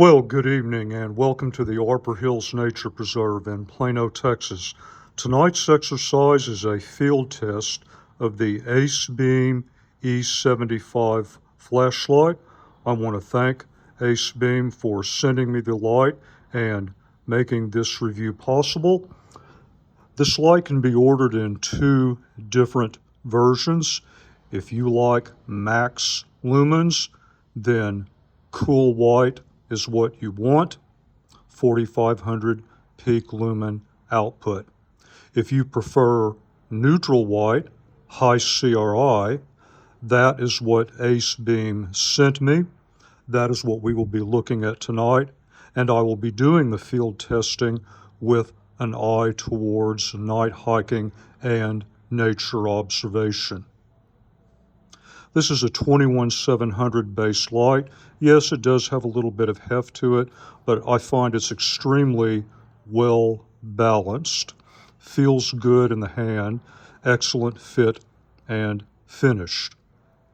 Well, good evening and welcome to the Arbor Hills Nature Preserve in Plano, Texas. Tonight's exercise is a field test of the ACEBEAM E75 Flashlight. I want to thank ACEBEAM for sending me the light and making this review possible. This light can be ordered in two different versions. If you like max lumens, then cool white is what you want, 4500 peak lumen output. If you prefer neutral white, high CRI, that is what ACEBEAM sent me. That is what we will be looking at tonight, and I will be doing the field testing with an eye towards night hiking and nature observation. This is a 21700 base light. Yes, it does have a little bit of heft to it, but I find it's extremely well balanced. Feels good in the hand, excellent fit and finished.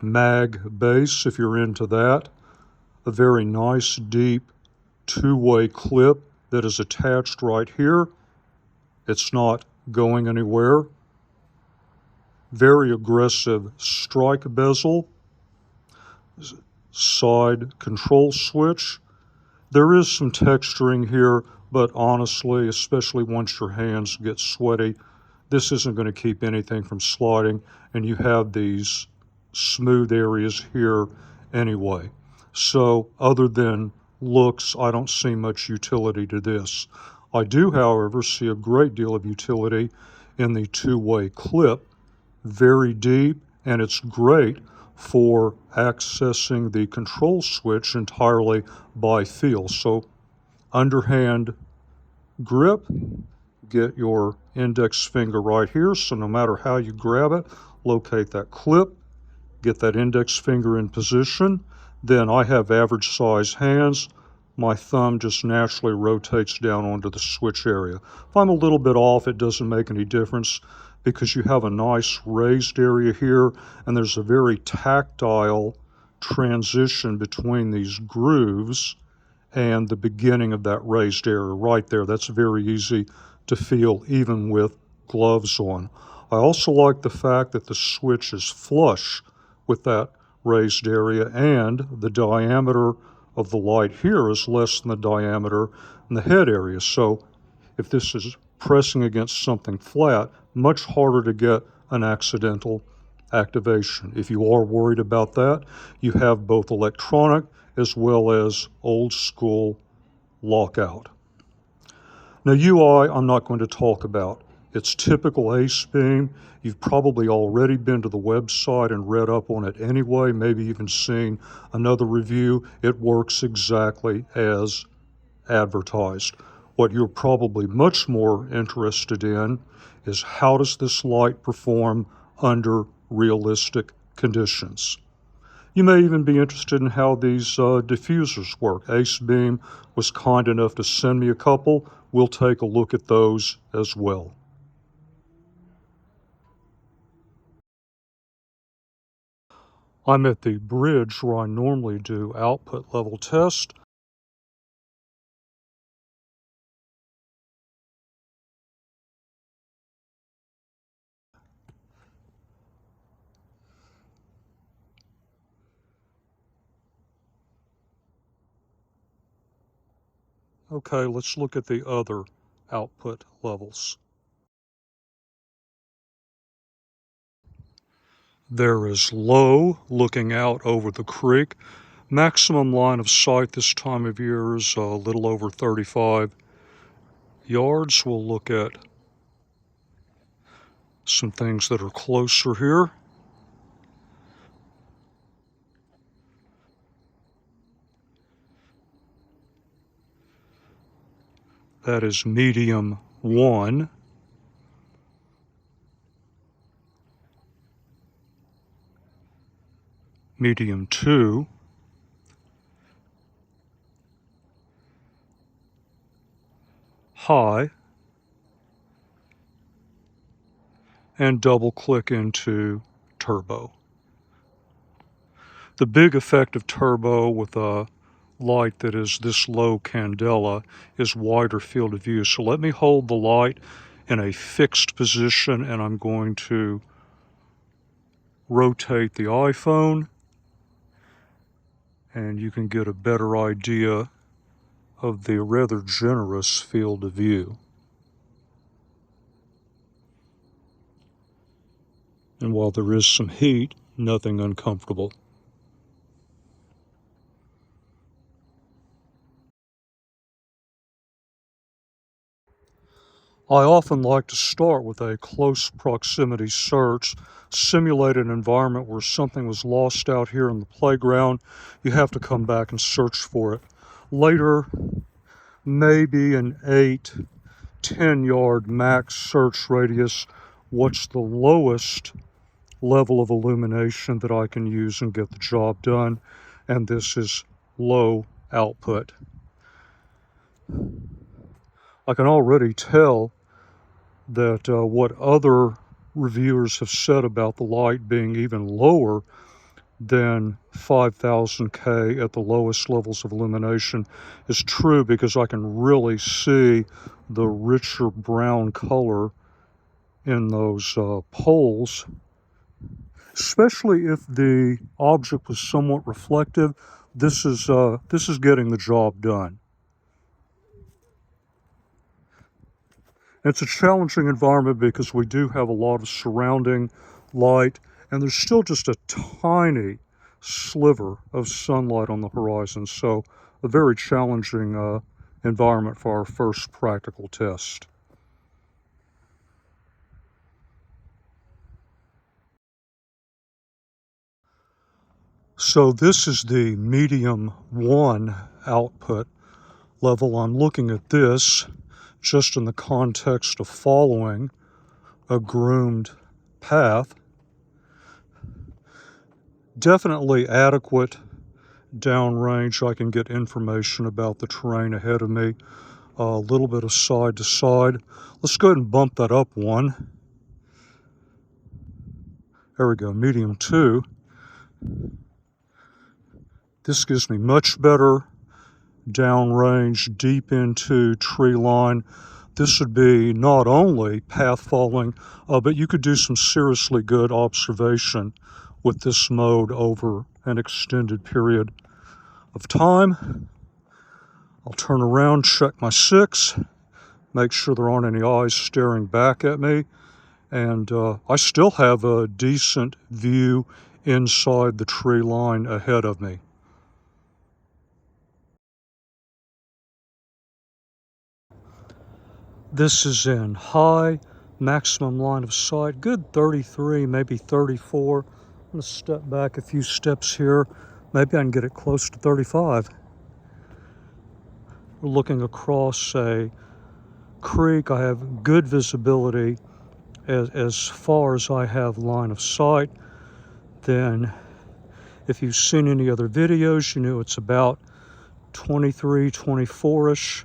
Mag base, if you're into that. A very nice deep two-way clip that is attached right here. It's not going anywhere. Very aggressive strike bezel, side control switch. There is some texturing here, but honestly, especially once your hands get sweaty, this isn't going to keep anything from sliding, and you have these smooth areas here anyway. So other than looks, I don't see much utility to this. I do, however, see a great deal of utility in the two-way clip. Very deep, and it's great for accessing the control switch entirely by feel. So underhand grip, get your index finger right here, so no matter how you grab it, locate that clip, get that index finger in position. Then I have average size hands. My thumb just naturally rotates down onto the switch area. If I'm a little bit off, it doesn't make any difference, because you have a nice raised area here, and there's a very tactile transition between these grooves and the beginning of that raised area right there. That's very easy to feel even with gloves on. I also like the fact that the switch is flush with that raised area, and the diameter of the light here is less than the diameter in the head area. So if this is pressing against something flat, much harder to get an accidental activation. If you are worried about that, you have both electronic as well as old school lockout. Now UI, I'm not going to talk about. It's typical ACEBEAM. You've probably already been to the website and read up on it anyway, maybe even seen another review. It works exactly as advertised. What you're probably much more interested in is how does this light perform under realistic conditions. You may even be interested in how these diffusers work. ACEBEAM was kind enough to send me a couple. We'll take a look at those as well. I'm at the bridge where I normally do output level test. Okay, let's look at the other output levels. There is low, looking out over the creek. Maximum line of sight this time of year is a little over 35 yards. We'll look at some things that are closer here. That is medium 1. Medium 2. High. And double click into turbo. The big effect of turbo with a light that is this low candela is wider field of view. So let me hold the light in a fixed position, and I'm going to rotate the iPhone, and you can get a better idea of the rather generous field of view. And while there is some heat, nothing uncomfortable. I often like to start with a close proximity search, simulate an environment where something was lost out here in the playground. You have to come back and search for it. Later, maybe an 8-10 yard max search radius. What's the lowest level of illumination that I can use and get the job done? And this is low output. I can already tell that what other reviewers have said about the light being even lower than 5000K at the lowest levels of illumination is true, because I can really see the richer brown color in those poles, especially if the object was somewhat reflective. This is getting the job done. It's a challenging environment because we do have a lot of surrounding light, and there's still just a tiny sliver of sunlight on the horizon. So a very challenging environment for our first practical test. So this is the medium 1 output level. I'm looking at this just in the context of following a groomed path. Definitely adequate downrange. I can get information about the terrain ahead of me, a little bit of side to side. Let's go ahead and bump that up 1. There we go, medium 2. This gives me much better downrange, deep into tree line. This would be not only path following, but you could do some seriously good observation with this mode over an extended period of time. I'll turn around, check my 6, make sure there aren't any eyes staring back at me, and I still have a decent view inside the tree line ahead of me. This is in high, maximum line of sight, good 33, maybe 34. I'm going to step back a few steps here. Maybe I can get it close to 35. We're looking across a creek. I have good visibility as far as I have line of sight. Then if you've seen any other videos, you know it's about 23, 24-ish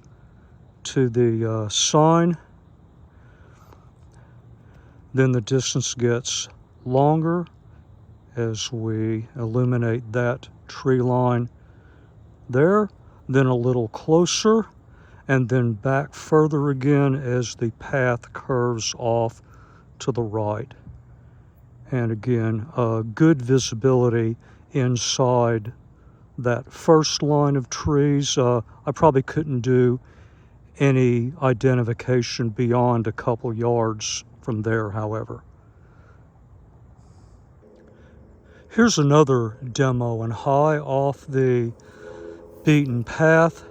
to the sign. Then the distance gets longer as we illuminate that tree line there, then a little closer, and then back further again as the path curves off to the right. And again, good visibility inside that first line of trees. I probably couldn't do any identification beyond a couple yards from there, however. Here's another demo in high, off the beaten path,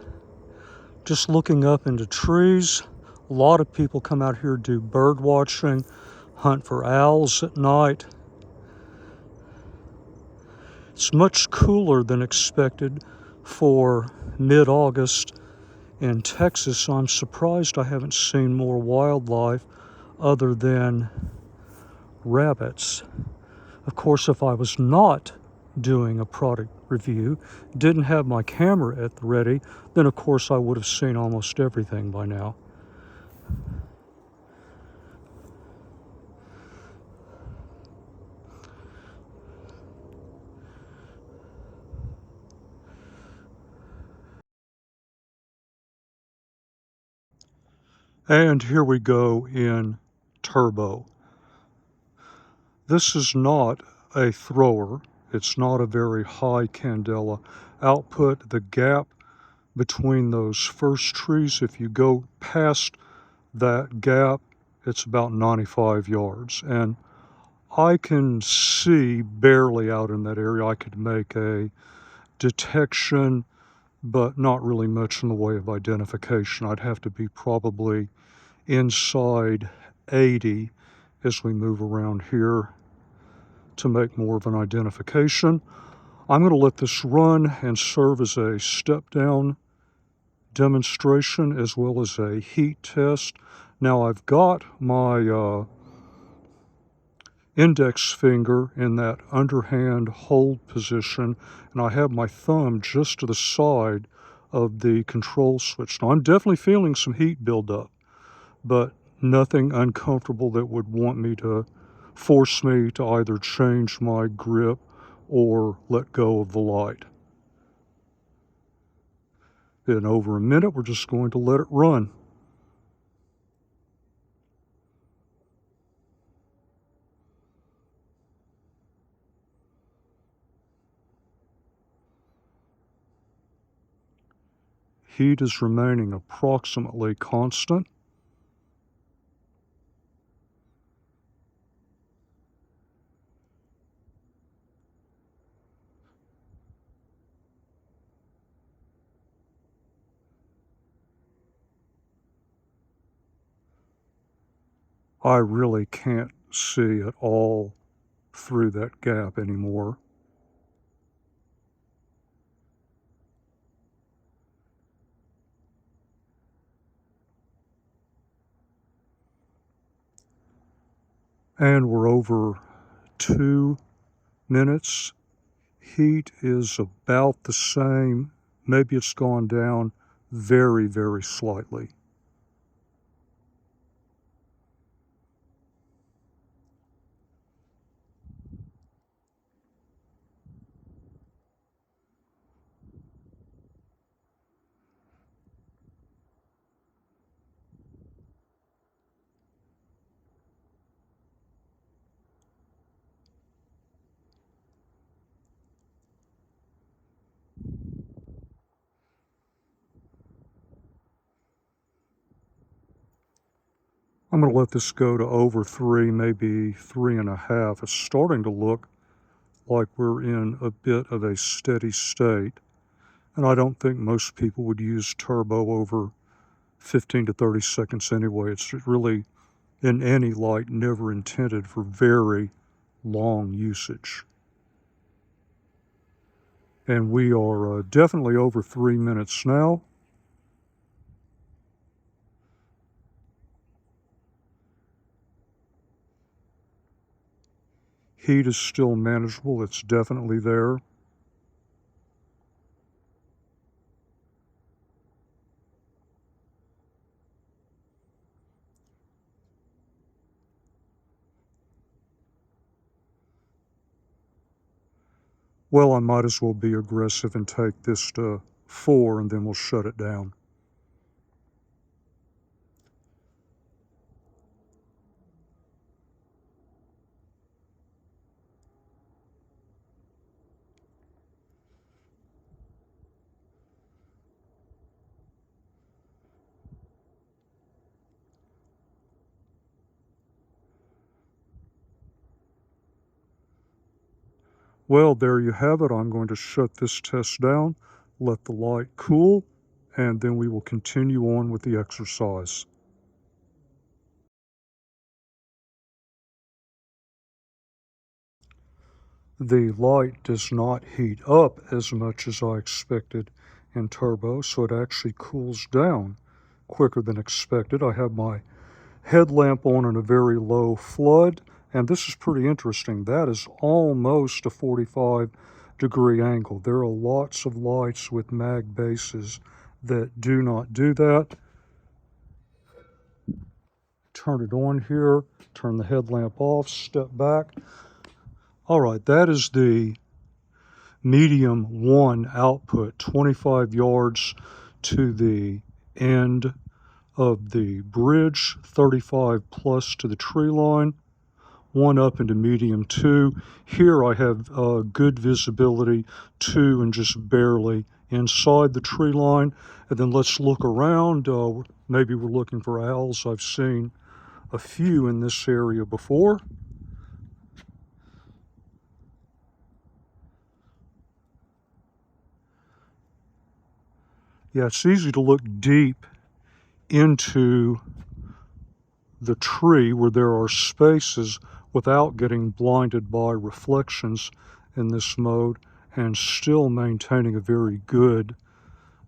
just looking up into trees. A lot of people come out here to do bird watching, hunt for owls at night. It's much cooler than expected for mid-August in Texas, so I'm surprised I haven't seen more wildlife other than rabbits. Of course, if I was not doing a product review, didn't have my camera at the ready, then of course I would have seen almost everything by now. And here we go in turbo. This is not a thrower. It's not a very high candela output. The gap between those first trees, if you go past that gap, it's about 95 yards. And I can see barely out in that area. I could make a detection, but not really much in the way of identification. I'd have to be probably inside 80 as we move around here to make more of an identification. I'm going to let this run and serve as a step-down demonstration as well as a heat test. Now I've got my index finger in that underhand hold position, and I have my thumb just to the side of the control switch. Now I'm definitely feeling some heat build up, but nothing uncomfortable that would want me to force me to either change my grip or let go of the light. In over a minute, we're just going to let it run. Heat is remaining approximately constant. I really can't see at all through that gap anymore. And we're over 2 minutes. Heat is about the same. Maybe it's gone down very, very slightly. I'm going to let this go to over 3, maybe 3.5. It's starting to look like we're in a bit of a steady state. And I don't think most people would use turbo over 15 to 30 seconds anyway. It's really, in any light, never intended for very long usage. And we are definitely over 3 minutes now. Heat is still manageable. It's definitely there. Well, I might as well be aggressive and take this to 4, and then we'll shut it down. Well, there you have it. I'm going to shut this test down, let the light cool, and then we will continue on with the exercise. The light does not heat up as much as I expected in turbo, so it actually cools down quicker than expected. I have my headlamp on in a very low flood, and this is pretty interesting. That is almost a 45-degree angle. There are lots of lights with mag bases that do not do that. Turn it on here, turn the headlamp off, step back. All right, that is the medium 1 output, 25 yards to the end of the bridge, 35 plus to the tree line, one up into medium 2. Here I have good visibility, 2 and just barely inside the tree line. And then let's look around. Maybe we're looking for owls. I've seen a few in this area before. Yeah, it's easy to look deep into the tree where there are spaces without getting blinded by reflections in this mode and still maintaining a very good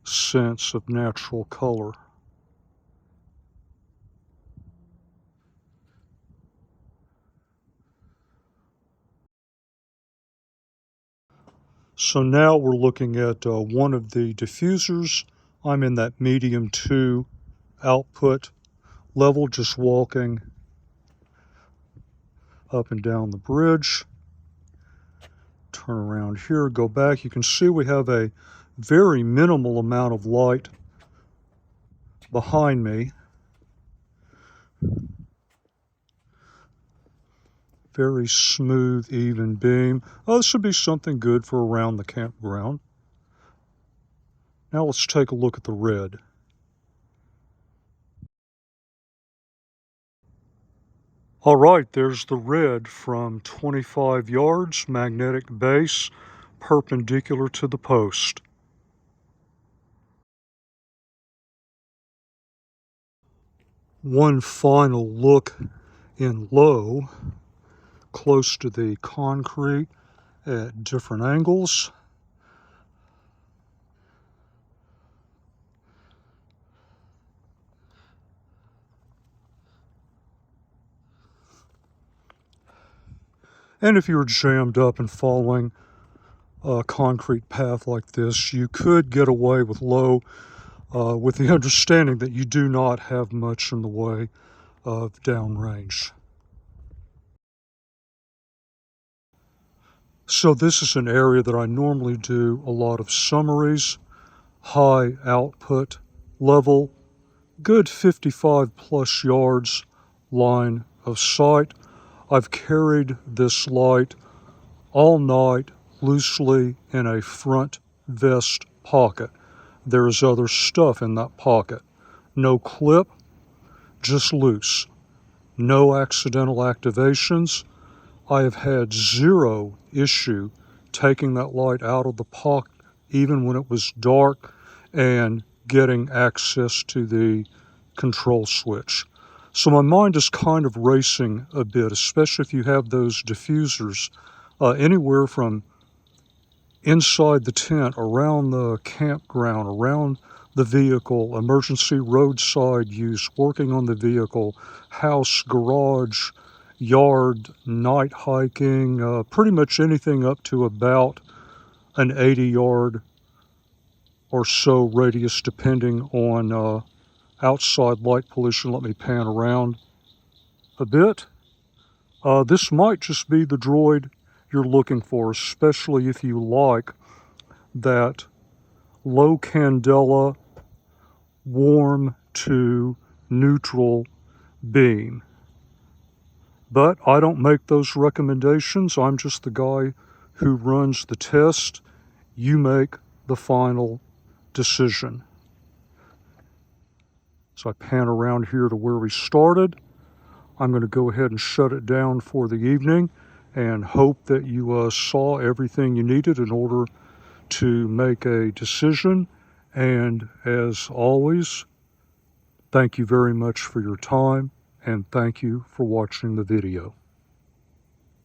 sense of natural color. So now we're looking at one of the diffusers. I'm in that medium 2 output level, just walking up and down the bridge. Turn around here, go back. You can see we have a very minimal amount of light behind me. Very smooth, even beam. Oh, this would be something good for around the campground. Now let's take a look at the red. All right, there's the red from 25 yards, magnetic base, perpendicular to the post. One final look in low, close to the concrete at different angles. And if you're jammed up and following a concrete path like this, you could get away with low with the understanding that you do not have much in the way of downrange. So this is an area that I normally do a lot of summaries, high output level, good 55 plus yards line of sight. I've carried this light all night loosely in a front vest pocket. There is other stuff in that pocket. No clip, just loose. No accidental activations. I have had zero issue taking that light out of the pocket, even when it was dark, and getting access to the control switch. So my mind is kind of racing a bit, especially if you have those diffusers anywhere from inside the tent, around the campground, around the vehicle, emergency roadside use, working on the vehicle, house, garage, yard, night hiking, pretty much anything up to about an 80-yard or so radius, depending on outside light pollution. Let me pan around a bit. This might just be the droid you're looking for, especially if you like that low candela, warm to neutral beam. But I don't make those recommendations. I'm just the guy who runs the test. You make the final decision. So I pan around here to where we started. I'm going to go ahead and shut it down for the evening and hope that you saw everything you needed in order to make a decision. And as always, thank you very much for your time, and thank you for watching the video.